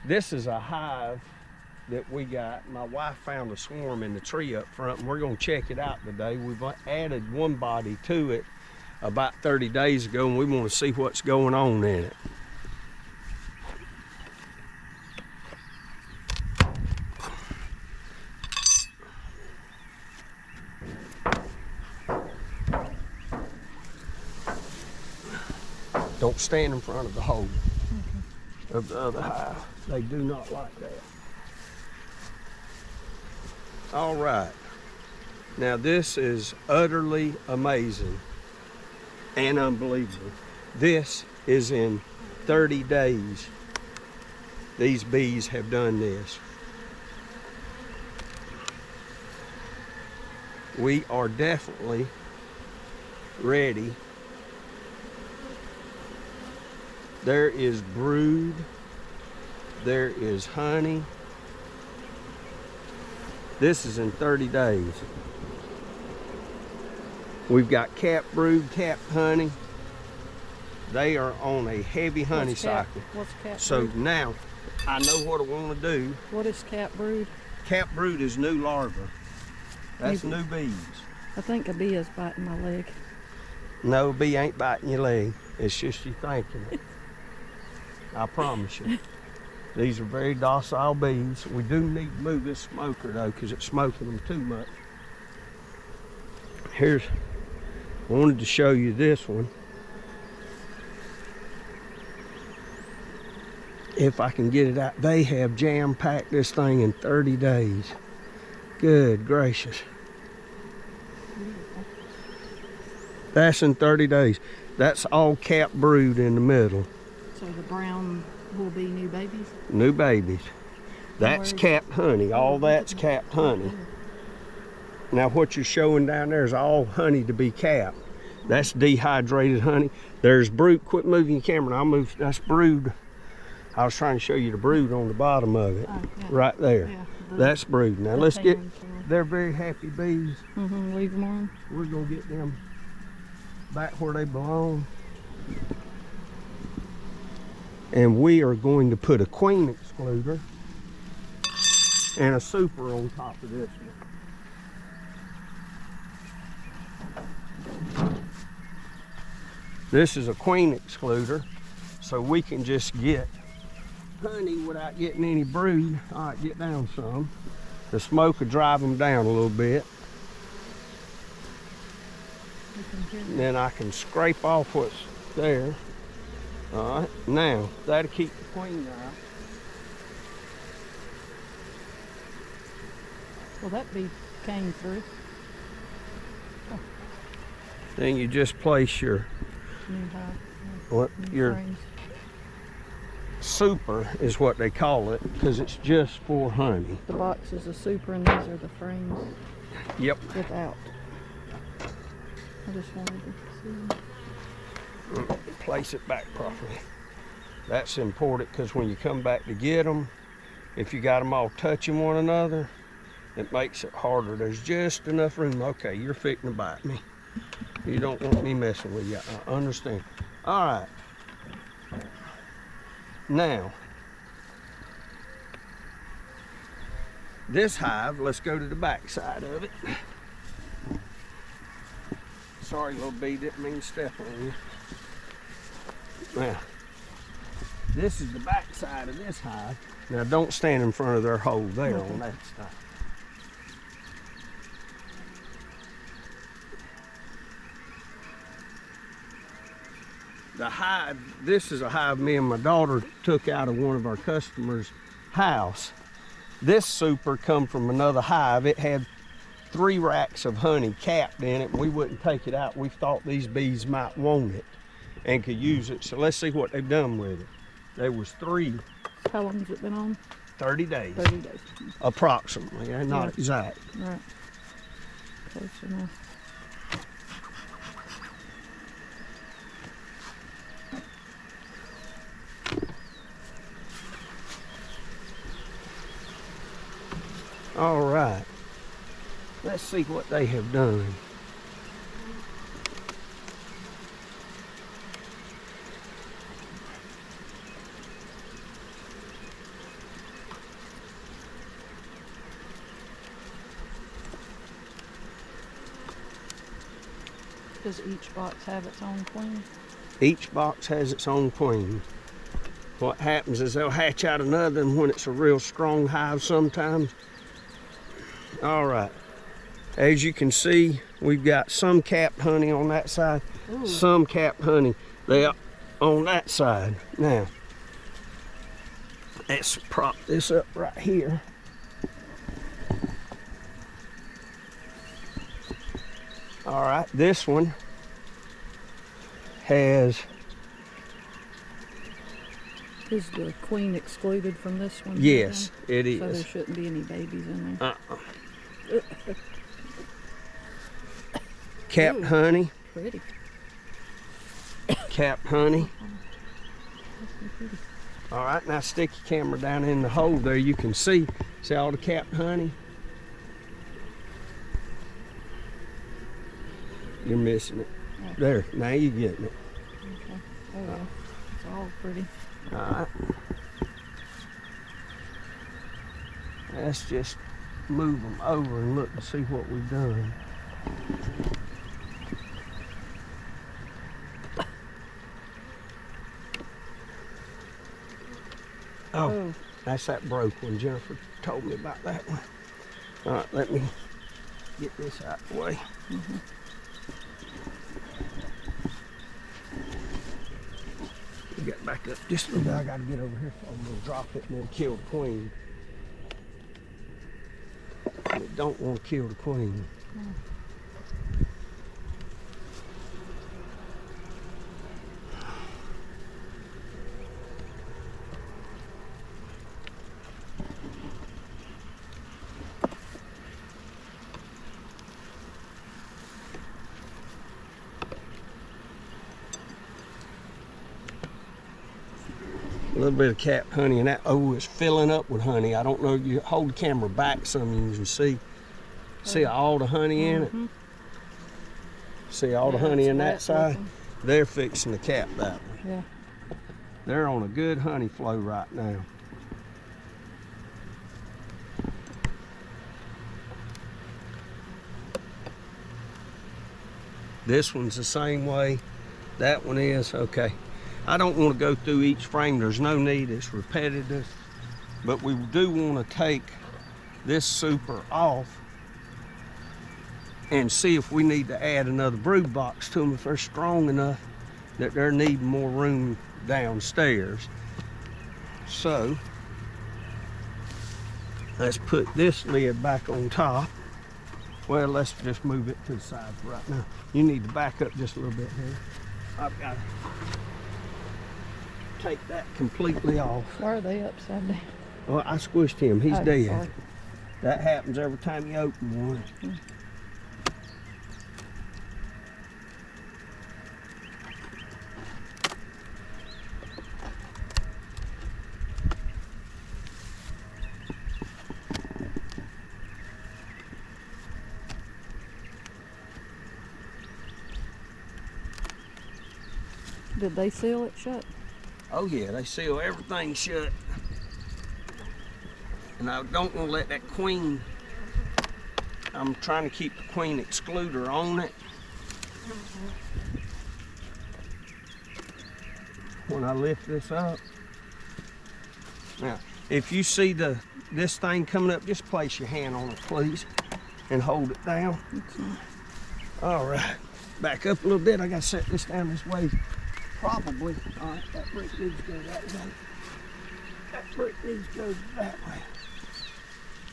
This is a hive that we got. My wife found a swarm in the tree up front, and we're gonna check it out today. We've added one body to it about 30 days ago, and we want to see what's going on in it. Don't stand in front of the hole of the other hive. They do not like that. All right. Now this is utterly amazing and unbelievable. This is in 30 days. These bees have done this. We are definitely ready. There is brood, there is honey. This is in 30 days. We've got capped brood, capped honey. They are on a heavy honey cycle. What's capped So brood? now I know what I want to do. What is capped brood? Capped brood is new larvae. That's new bees. I think a bee is biting my leg. No, a bee ain't biting your leg. It's just you thinking it. I promise you. These are very docile bees. We do need to move this smoker though, because it's smoking them too much. I wanted to show you this one. If I can get it out. They have jam-packed this thing in 30 days. Good gracious. That's in 30 days. That's all capped brood in the middle. So the brown will be new babies? New babies. That's capped honey. All that's capped honey. Now what you're showing down there is all honey to be capped. That's dehydrated honey. There's brood. Quit moving your camera. I'll move. That's brood. I was trying to show you the brood on the bottom of it. Oh, yeah. Right there. Yeah, That's brood. Now let's get, they're very happy bees. Leave them on. We're gonna get them back where they belong. And we are going to put a queen excluder and a super on top of this one. This is a queen excluder, so we can just get honey without getting any brood. All right, get down some. The smoke will drive them down a little bit. And then I can scrape off what's there. All right, now that'll keep the queen out. Well, that bee came through. Oh. Then you just place your frames. Super is what they call it, because it's just for honey. The box is a super and these are the frames. Yep. Without. I just wanted to see. Place it back properly. That's important because when you come back to get them, if you got them all touching one another, it makes it harder. There's just enough room. Okay, you're fixing to bite me. You don't want me messing with you. I understand. All right. Now, this hive, let's go to the back side of it. Sorry, little bee, didn't mean to step on you. Now, this is the back side of this hive. Now, don't stand in front of their hole there on that side. The hive, this is a hive me and my daughter took out of one of our customers' house. This super come from another hive. It had 3 racks of honey capped in it. We wouldn't take it out. We thought these bees might want it and could use it. So let's see what they've done with it. There was 3. How long has it been on? 30 days. 30 days. Approximately, not exact. Right. Close enough. All right. Let's see what they have done. Does each box have its own queen? Each box has its own queen. What happens is they'll hatch out another one when it's a real strong hive sometimes. All right. As you can see, we've got some capped honey on that side, Ooh. some capped honey there on that side. Now, let's prop this up right here. All right, this one has... Is the queen excluded from this one? Yes, it is. So there shouldn't be any babies in there. Capped Ooh, honey. Pretty. Capped honey. Pretty. All right, now stick your camera down in the hole there. You can see all the capped honey? You're missing it. Oh. There, now you're getting it. Okay. Oh yeah, it's all pretty. All right. Let's just move them over and look and see what we've done. Oh, that's that broke one. Jennifer told me about that one. All right, let me get this out of the way. Mm-hmm. Get back up just a little bit. I gotta get over here. I'm gonna drop it and then kill the queen. We don't want to kill the queen. A little bit of capped honey, and that, oh, it's filling up with honey. I don't know, you hold the camera back some, you can see all the honey in it. See all the honey in that side? They're fixing to cap that one. Yeah. They're on a good honey flow right now. This one's the same way. That one is, okay. I don't want to go through each frame. There's no need, it's repetitive. But we do want to take this super off and see if we need to add another brood box to them if they're strong enough that they're needing more room downstairs. So, let's put this lid back on top. Well, let's just move it to the side for right now. You need to back up just a little bit here. I've got to take that completely off. Why are they upside down? Well, I squished him. He's Oh, dead. sorry. That happens every time you open one. Did they seal it shut? Oh yeah, they seal everything shut. And I don't want to let that queen, I'm trying to keep the queen excluder on it. When I lift this up. Now, if you see this thing coming up, just place your hand on it, please, and hold it down. All right, back up a little bit. I gotta set this down this way. Probably. All right, that brick needs to go that way. That brick needs to go that way.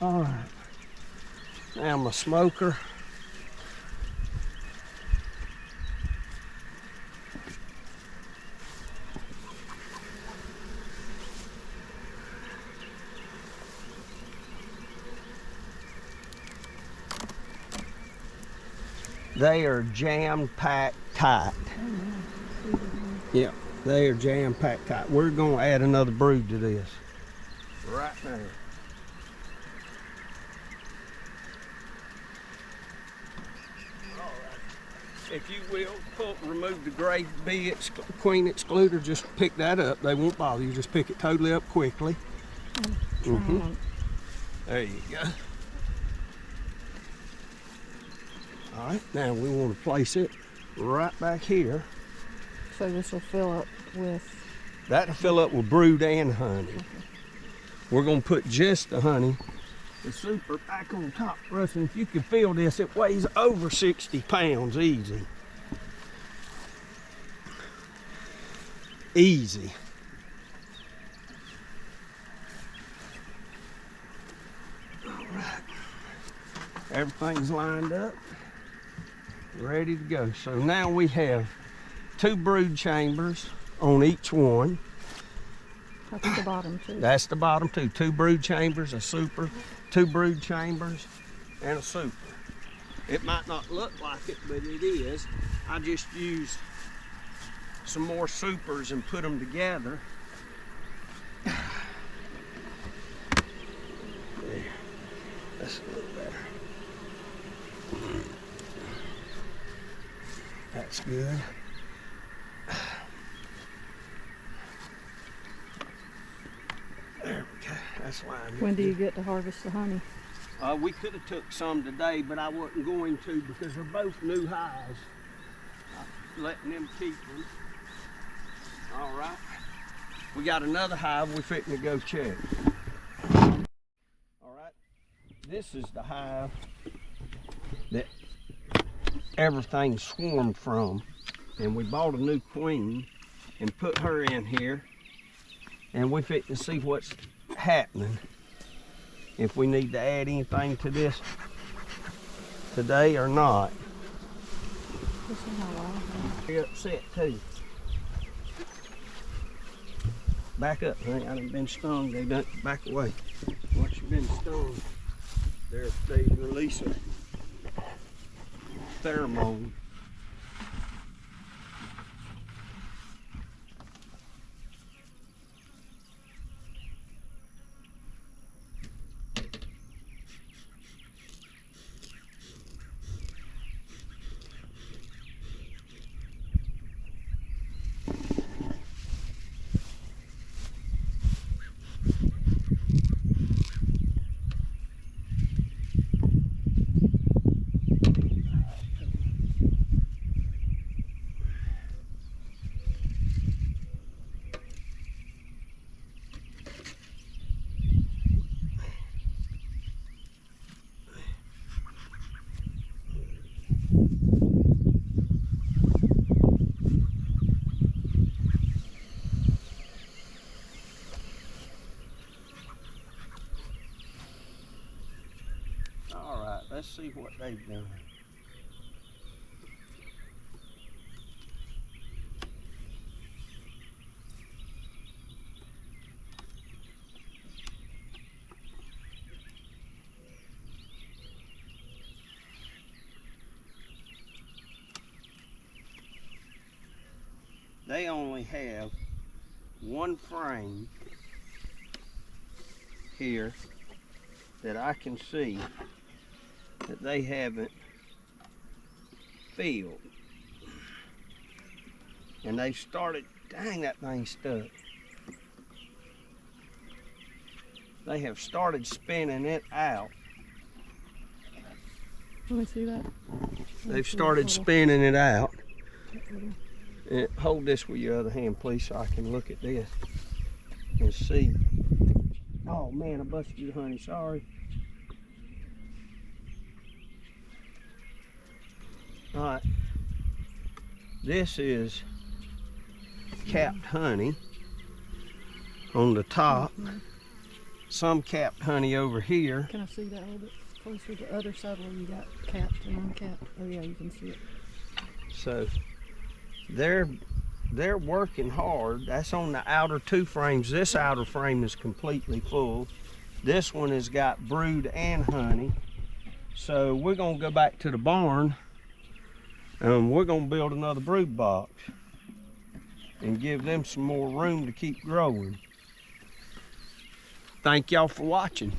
All right. Now my smoker. They are jam-packed tight. Yeah, they are jam-packed tight. We're going to add another brood to this right now. All right. If you will, remove the gray queen excluder, just pick that up. They won't bother you. Just pick it totally up quickly. There you go. All right, now we want to place it right back here. So this will fill up with. That'll fill up with brood and honey. Okay. We're gonna put just the honey. The super back on top, Russ, and if you can feel this, it weighs over 60 pounds easy. Easy. All right. Everything's lined up, ready to go. So now we have 2 brood chambers on each one. That's the bottom too. That's the bottom 2. 2 brood chambers, a super, 2 brood chambers, and a super. It might not look like it, but it is. I just used some more supers and put them together. There. That's a little better. That's good. There we go. That's why. When do you get to harvest the honey? We could have took some today, but I wasn't going to because they're both new hives. I'm letting them keep them. All right. We got another hive we're fitting to go check. All right. This is the hive that everything swarmed from. And we bought a new queen and put her in here. And we fit to see what's happening. If we need to add anything to this today or not. This is how long. You're upset too. Back up, honey. I done been stung. They done back away. Once you've been stung, they release a pheromone. Let's see what they've done. They only have one frame here that I can see that they haven't filled. And they've started, dang, that thing stuck. They have started spinning it out. Let me see that. They've started spinning it out. And hold this with your other hand, please, so I can look at this and see. Oh man, I busted you, honey, sorry. All right, this is capped honey on the top. Some capped honey over here. Can I see that a little bit closer? The other side where you got capped and uncapped. Oh yeah, you can see it. So they're working hard. That's on the outer 2 frames. This outer frame is completely full. This one has got brood and honey. So we're gonna go back to the barn. We're gonna build another brood box and give them some more room to keep growing. Thank y'all for watching.